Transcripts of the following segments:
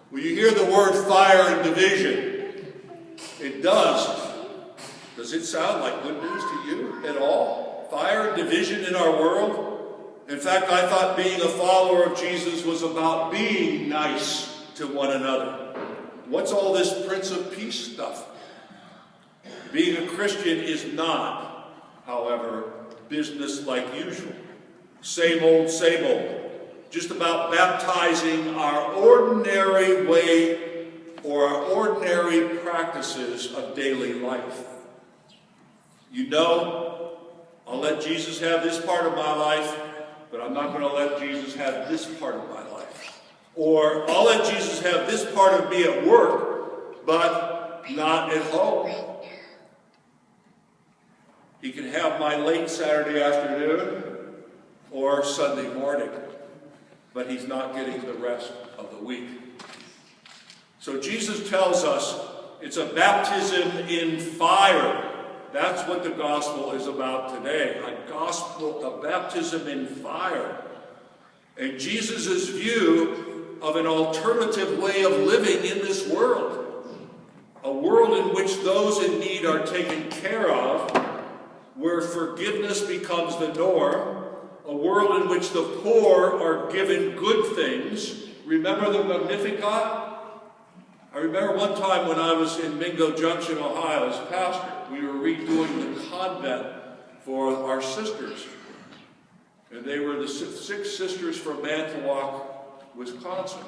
When you hear the word fire and division, it does. Does it sound like good news to you at all? Fire and division in our world? In fact, I thought being a follower of Jesus was about being nice to one another. What's all this Prince of Peace stuff? Being a Christian is not, however, business like usual. Same old, same old. Just about baptizing our ordinary way or our ordinary practices of daily life. You know, I'll let Jesus have this part of my life, but I'm not going to let Jesus have this part of my life. Or I'll let Jesus have this part of me at work, but not at home. He can have my late Saturday afternoon or Sunday morning, but he's not getting the rest of the week. So Jesus tells us it's a baptism in fire. That's what the gospel is about today. A baptism in fire. And Jesus' view of an alternative way of living in this world. A world in which those in need are taken care of, where forgiveness becomes the norm. A world in which the poor are given good things. Remember the Magnificat? I remember one time when I was in Mingo Junction, Ohio as pastor, we were redoing the convent for our sisters. And they were the 6 sisters from Manitowoc, Wisconsin.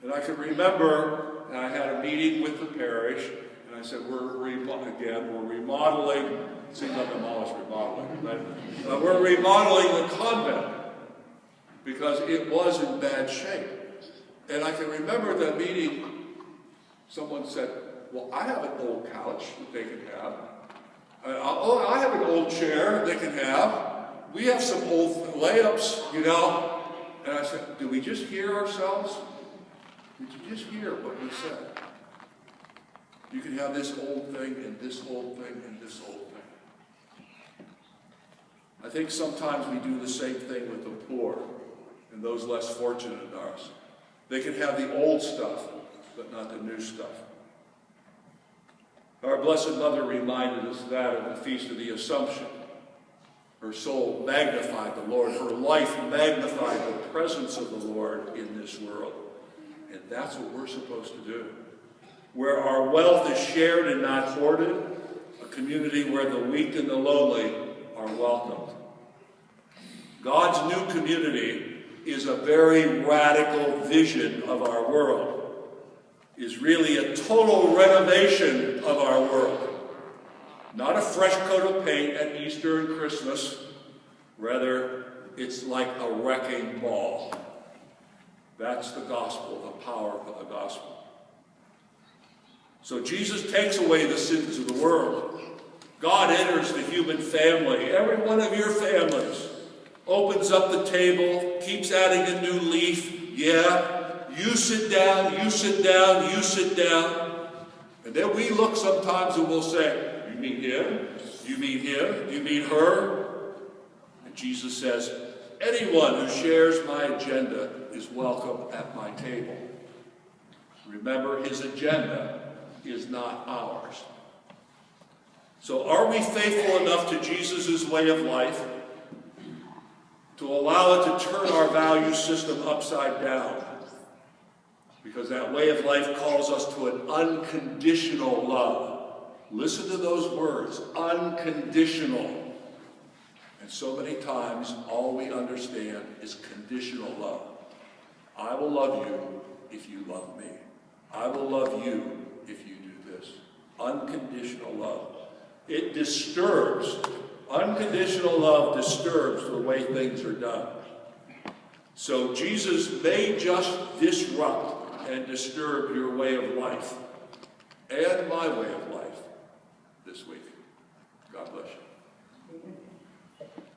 And I can remember, and I had a meeting with the parish, and I said, we're remodeling. It seems like I'm always remodeling. But, we're remodeling the convent because it was in bad shape. And I can remember that meeting, someone said, well, I have an old couch that they can have. I have an old chair they can have. We have some old layups, you know. And I said, do we just hear ourselves? Did you just hear what we said? You can have this old thing and this old thing and this old thing. I think sometimes we do the same thing with the poor and those less fortunate than us. They can have the old stuff, but not the new stuff. Our Blessed Mother reminded us that at the Feast of the Assumption. Her soul magnified the Lord. Her life magnified the presence of the Lord in this world. And that's what we're supposed to do. Where our wealth is shared and not hoarded, a community where the weak and the lonely are welcomed. God's new community is a very radical vision of our world, is really a total renovation of our world. Not a fresh coat of paint at Easter and Christmas. Rather, it's like a wrecking ball. That's the gospel, the power of the gospel. So Jesus takes away the sins of the world. God enters the human family, every one of your families, opens up the table, keeps adding a new leaf. Yeah, you sit down, you sit down, you sit down. And then we look sometimes and we'll say, you mean him? You mean him? You mean her? And Jesus says, anyone who shares my agenda is welcome at my table. Remember, his agenda is not ours. So are we faithful enough to Jesus' way of life to allow it to turn our value system upside down? Because that way of life calls us to an unconditional love. Listen to those words, unconditional. And so many times, all we understand is conditional love. I will love you if you love me. I will love you if you do this. Unconditional love. It disturbs. Unconditional love disturbs the way things are done. So Jesus may just disrupt and disturb your way of life and my way of life this week. God bless you.